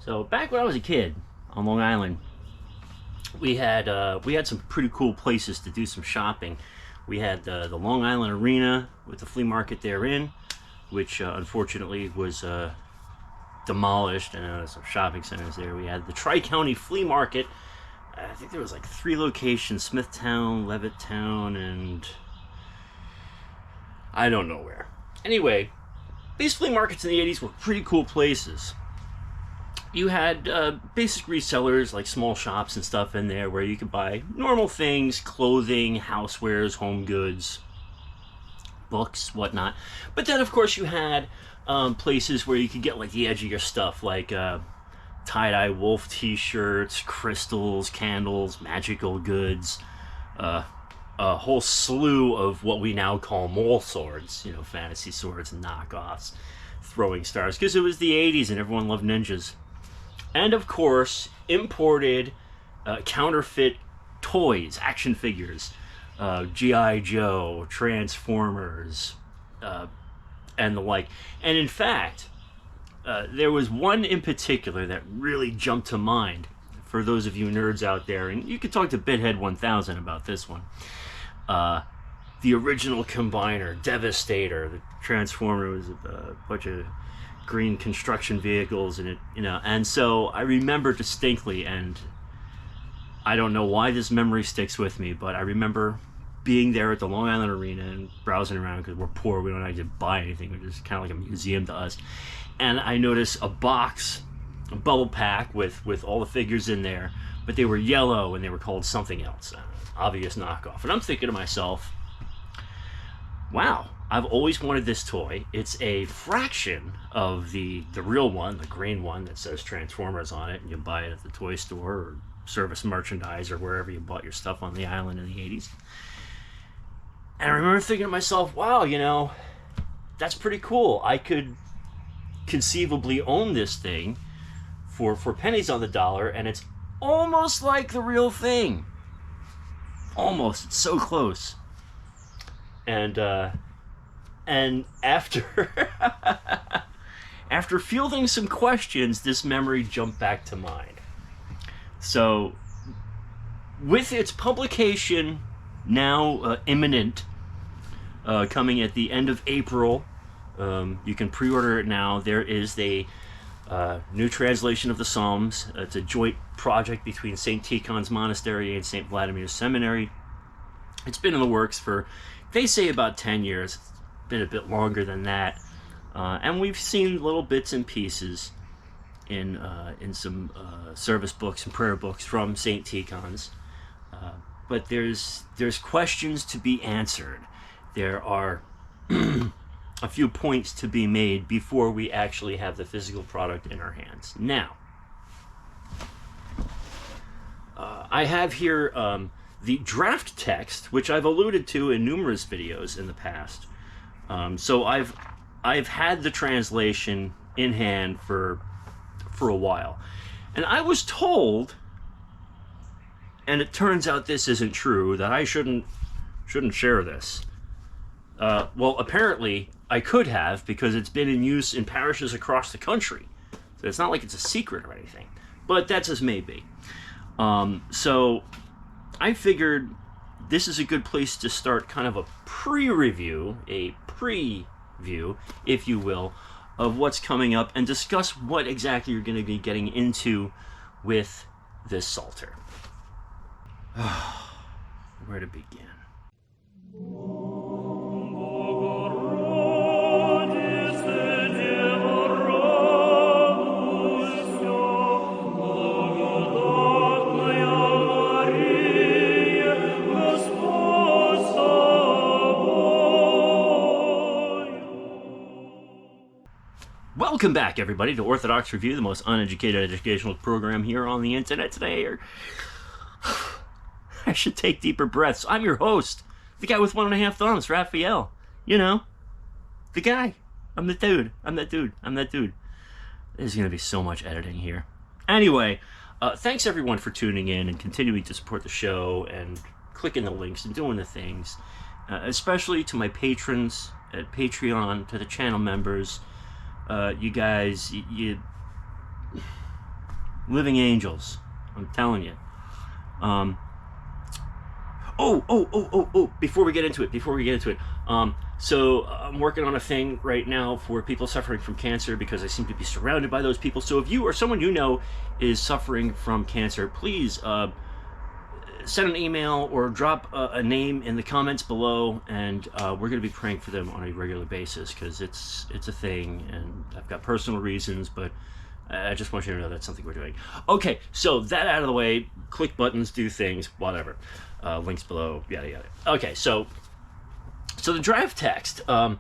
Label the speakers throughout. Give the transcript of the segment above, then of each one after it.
Speaker 1: So back when I was a kid on Long Island, we had some pretty cool places to do some shopping. We had the Long Island Arena with the flea market therein, which unfortunately was demolished, and some shopping centers there. We had the Tri-County Flea Market. I think there was like 3 locations: Smithtown, Levittown, and I don't know where. Anyway, these flea markets in the 80s were pretty cool places. You had basic resellers like small shops and stuff in there where you could buy normal things: clothing, housewares, home goods, books, whatnot. But then, of course, you had places where you could get like the edgier stuff, like tie-dye wolf t-shirts, crystals, candles, magical goods, a whole slew of what we now call mole swords, fantasy swords and knockoffs, throwing stars, because it was the 80s and everyone loved ninjas. And of course, imported counterfeit toys, action figures, G.I. Joe, Transformers, and the like. And in fact, there was one in particular that really jumped to mind for those of you nerds out there, and you could talk to Bithead 1000 about this one. The original Combiner, Devastator. The Transformer was a bunch of green construction vehicles in it, and so I remember distinctly, and I don't know why this memory sticks with me, but I remember being there at the Long Island Arena and browsing around, because we're poor, we don't actually buy anything, we're just kind of like a museum to us. And I noticed a box, a bubble pack with all the figures in there, but they were yellow and they were called something else, obvious knockoff. And I'm thinking to myself, wow, I've always wanted this toy. It's a fraction of the real one, the green one that says Transformers on it, and you buy it at the toy store or Service Merchandise or wherever you bought your stuff on the island in the 80s. And I remember thinking to myself, wow, that's pretty cool. I could conceivably own this thing for pennies on the dollar, and it's almost like the real thing. Almost. It's so close. And after after fielding some questions, this memory jumped back to mind. So, with its publication now imminent, coming at the end of April, you can pre-order it now. There is a new translation of the Psalms. It's a joint project between St. Tikhon's Monastery and St. Vladimir's Seminary. It's been in the works for, they say, about 10 years. It's been a bit longer than that. And we've seen little bits and pieces in some service books and prayer books from St. Tikhon's. But there's questions to be answered. There are a few points to be made before we actually have the physical product in our hands. Now, I have here the draft text, which I've alluded to in numerous videos in the past. So I've had the translation in hand for a while, and I was told, and it turns out this isn't true, that I shouldn't share this. Well, apparently I could have, because it's been in use in parishes across the country. So it's not like it's a secret or anything, but that's as may be. So I figured this is a good place to start kind of a preview, if you will, of what's coming up, and discuss what exactly you're going to be getting into with this Psalter. Where to begin? Welcome back, everybody, to Orthodox Review, the most uneducated educational program here on the internet today. I should take deeper breaths. I'm your host, the guy with 1.5 thumbs, Raphael. The guy. I'm that dude. There's going to be so much editing here. Anyway, thanks everyone for tuning in and continuing to support the show and clicking the links and doing the things. Especially to my patrons at Patreon, to the channel members. You guys, living angels. I'm telling you. Before we get into it, so I'm working on a thing right now for people suffering from cancer, because I seem to be surrounded by those people. So if you or someone you know is suffering from cancer, please send an email or drop a name in the comments below, and we're going to be praying for them on a regular basis, because it's a thing, and I've got personal reasons, but I just want you to know that's something we're doing. Okay, so that out of the way, click buttons, do things, whatever. Links below, yada yada. Okay, so the draft text. The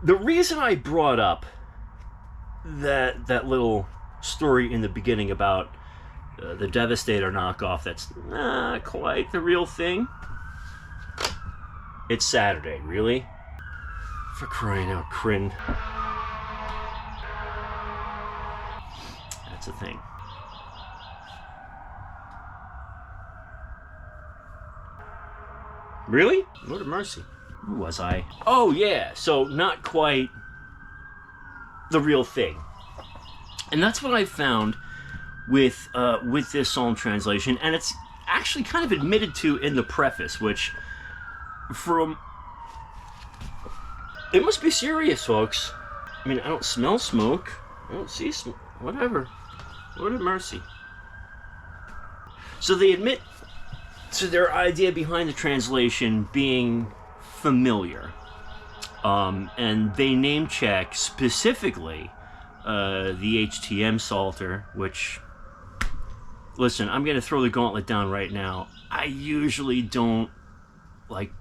Speaker 1: reason I brought up that little story in the beginning about the Devastator knockoff that's not quite the real thing. It's Saturday, really? For crying out, Crin. That's a thing. Really? Lord of mercy. Who was I? Oh yeah, so not quite the real thing. And that's what I found with this Psalm translation, and it's actually kind of admitted to in the preface, which it must be serious, folks. I mean, I don't smell smoke. I don't see smoke. Whatever. Lord of mercy. So they admit to their idea behind the translation being familiar. And they name check specifically the HTM Psalter, which, listen, I'm going to throw the gauntlet down right now. I usually don't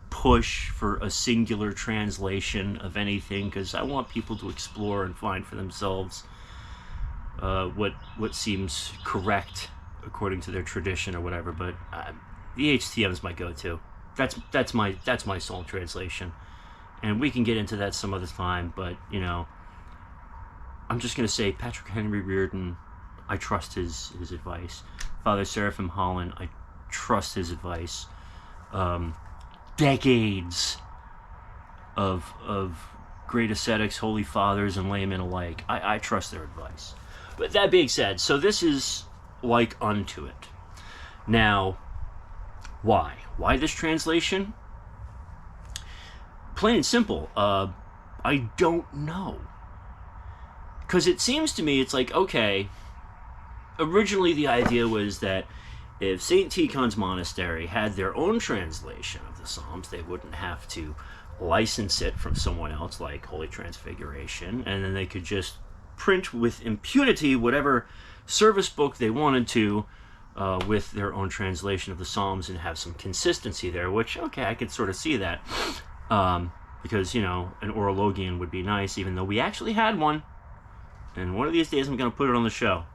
Speaker 1: push for a singular translation of anything, because I want people to explore and find for themselves what seems correct according to their tradition or whatever. But the HTM is my go-to. That's my Psalm translation, and we can get into that some other time. But I'm just going to say Patrick Henry Reardon, I trust his advice. Father Seraphim Holland, I trust his advice. Decades of great ascetics, holy fathers, and laymen alike. I trust their advice. But that being said, so this is like unto it. Now, why? Why this translation? Plain and simple, I don't know. Because it seems to me, it's like, okay, originally the idea was that if St. Tikhon's Monastery had their own translation of the Psalms, they wouldn't have to license it from someone else, like Holy Transfiguration, and then they could just print with impunity whatever service book they wanted to with their own translation of the Psalms, and have some consistency there, which, okay, I could sort of see that. Because, an Orologian would be nice, even though we actually had one. And one of these days I'm going to put it on the show.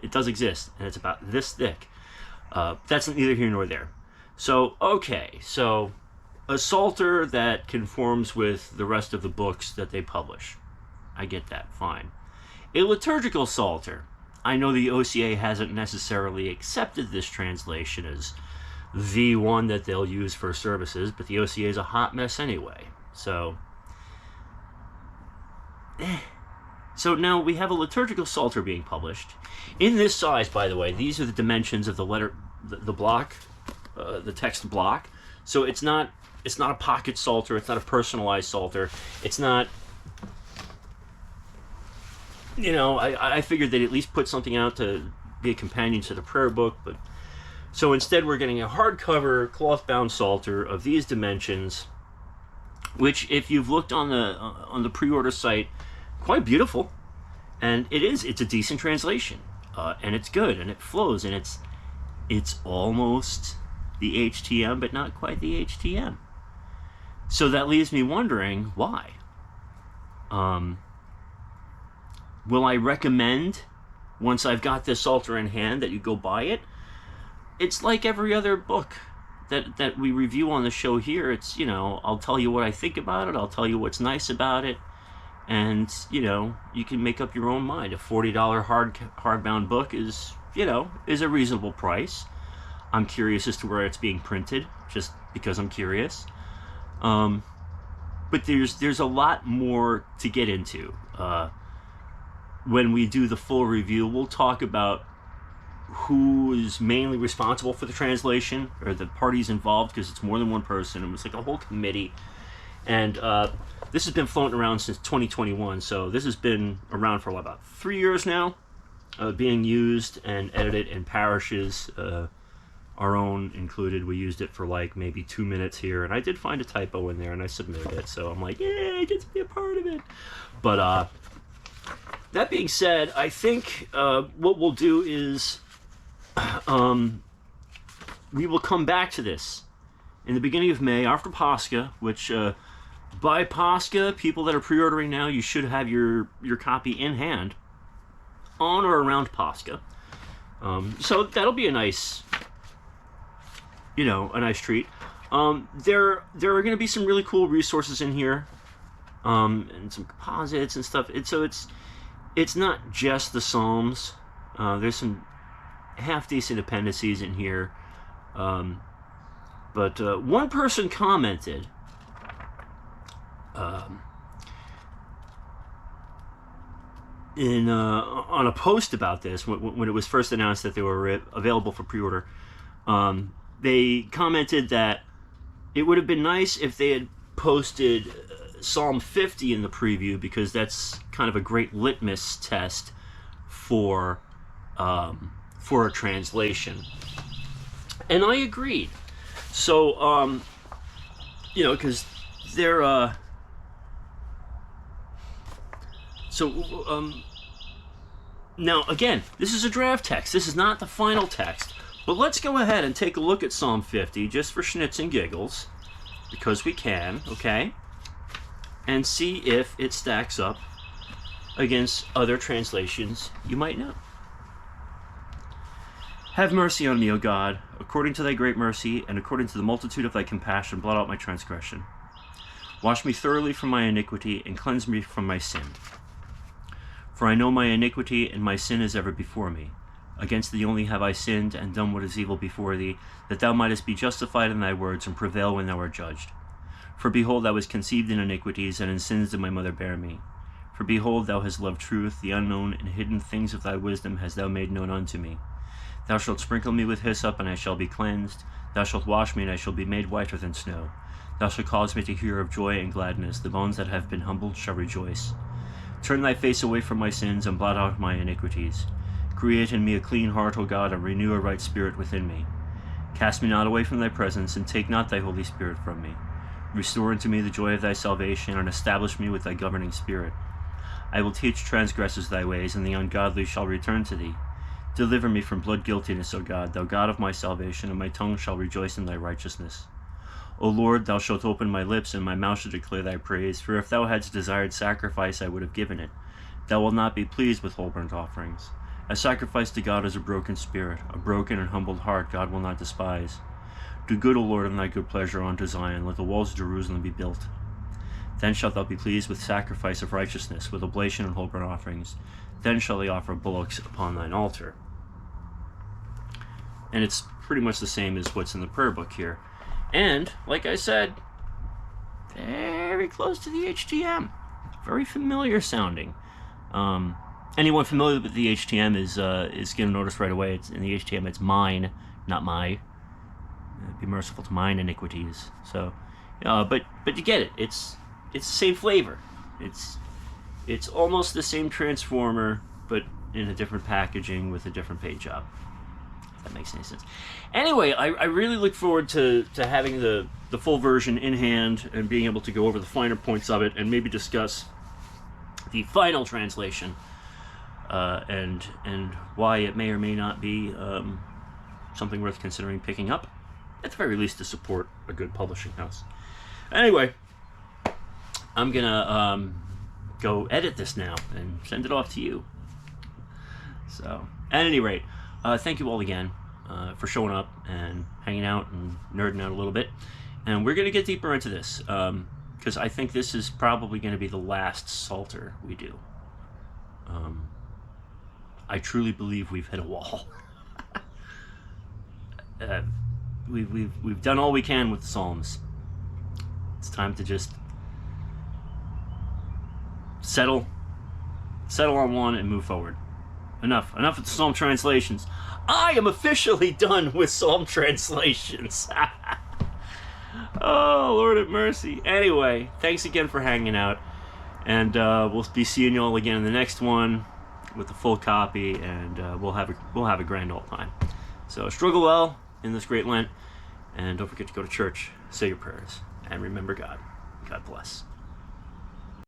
Speaker 1: It does exist, and it's about this thick. That's neither here nor there. So, okay, so a Psalter that conforms with the rest of the books that they publish. I get that, fine. A liturgical Psalter. I know the OCA hasn't necessarily accepted this translation as the one that they'll use for services, but the OCA is a hot mess anyway. So now we have a liturgical Psalter being published. In this size, by the way, these are the dimensions of the letter, the block, the text block. So it's not a pocket Psalter, it's not a personalized Psalter, it's not, I figured they'd at least put something out to be a companion to the prayer book, but so instead we're getting a hardcover, cloth-bound Psalter of these dimensions, which, if you've looked on the pre-order site, quite beautiful, and it's a decent translation, and it's good, and it flows, and it's almost the HTM, but not quite the HTM. So that leaves me wondering why. Will I recommend, once I've got this Psalter in hand, that you go buy it? It's like every other book that we review on the show here. It's, I'll tell you what I think about it, I'll tell you what's nice about it, and, you can make up your own mind. A $40 hardbound book is a reasonable price. I'm curious as to where it's being printed, just because I'm curious. But there's a lot more to get into. when we do the full review, we'll talk about who is mainly responsible for the translation, or the parties involved, because it's more than one person. It was like a whole committee. And this has been floating around since 2021, so this has been around for about 3 years now, being used and edited in parishes, our own included. We used it for like maybe 2 minutes here, and I did find a typo in there, and I submitted it, so I'm like, yeah, I get to be a part of it. But that being said, I think what we'll do is we will come back to this in the beginning of May, after Pascha, which by Pascha, people that are pre-ordering now, you should have your copy in hand on or around Pascha. So that'll be a nice, a nice treat. There are going to be some really cool resources in here, and some composites and stuff. It's not just the Psalms. There's some half-decent appendices in here. But one person commented on a post about this when it was first announced that they were available for pre-order. They commented that it would have been nice if they had posted Psalm 50 in the preview, because that's kind of a great litmus test for a translation. And I agreed. So, because they're, now again, this is a draft text. This is not the final text. But let's go ahead and take a look at Psalm 50, just for schnitz and giggles, because we can, okay? And see if it stacks up against other translations you might know. Have mercy on me, O God, according to thy great mercy, and according to the multitude of thy compassion, blot out my transgression. Wash me thoroughly from my iniquity, and cleanse me from my sin. For I know my iniquity, and my sin is ever before me. Against thee only have I sinned, and done what is evil before thee, that thou mightest be justified in thy words, and prevail when thou art judged. For behold, I was conceived in iniquities, and in sins did my mother bear me. For behold, thou hast loved truth, the unknown and hidden things of thy wisdom hast thou made known unto me. Thou shalt sprinkle me with hyssop, and I shall be cleansed. Thou shalt wash me, and I shall be made whiter than snow. Thou shalt cause me to hear of joy and gladness. The bones that have been humbled shall rejoice. Turn thy face away from my sins, and blot out my iniquities. Create in me a clean heart, O God, and renew a right spirit within me. Cast me not away from thy presence, and take not thy Holy Spirit from me. Restore unto me the joy of thy salvation, and establish me with thy governing spirit. I will teach transgressors thy ways, and the ungodly shall return to thee. Deliver me from blood guiltiness, O God, thou God of my salvation, and my tongue shall rejoice in thy righteousness. O Lord, thou shalt open my lips, and my mouth shall declare thy praise. For if thou hadst desired sacrifice, I would have given it. Thou wilt not be pleased with whole burnt offerings. A sacrifice to God is a broken spirit, a broken and humbled heart God will not despise. Do good, O Lord, in thy good pleasure unto Zion. Let the walls of Jerusalem be built. Then shalt thou be pleased with sacrifice of righteousness, with oblation and whole burnt offerings. Then shall they offer bullocks upon thine altar. And it's pretty much the same as what's in the prayer book here. And, like I said, very close to the HTM. Very familiar sounding. Anyone familiar with the HTM is going to notice right away. It's in the HTM. It's mine, not my. Be merciful to mine iniquities. So, but you get it. It's the same flavor. It's almost the same transformer, but in a different packaging with a different paint job. If that makes any sense. Anyway, I really look forward to having the full version in hand and being able to go over the finer points of it and maybe discuss the final translation and why it may or may not be something worth considering picking up, at the very least to support a good publishing house. Anyway, I'm gonna go edit this now and send it off to you. So, at any rate, thank you all again for showing up and hanging out and nerding out a little bit. And we're going to get deeper into this, because I think this is probably going to be the last Psalter we do. I truly believe we've hit a wall. We've done all we can with the Psalms. It's time to just settle settle on one and move forward. Enough with the Psalm translations. I am officially done with Psalm translations. Oh, Lord have mercy. Anyway, thanks again for hanging out. And we'll be seeing you all again in the next one with the full copy, and we'll have a grand old time. So struggle well in this great Lent, and don't forget to go to church, say your prayers, and remember God. God bless.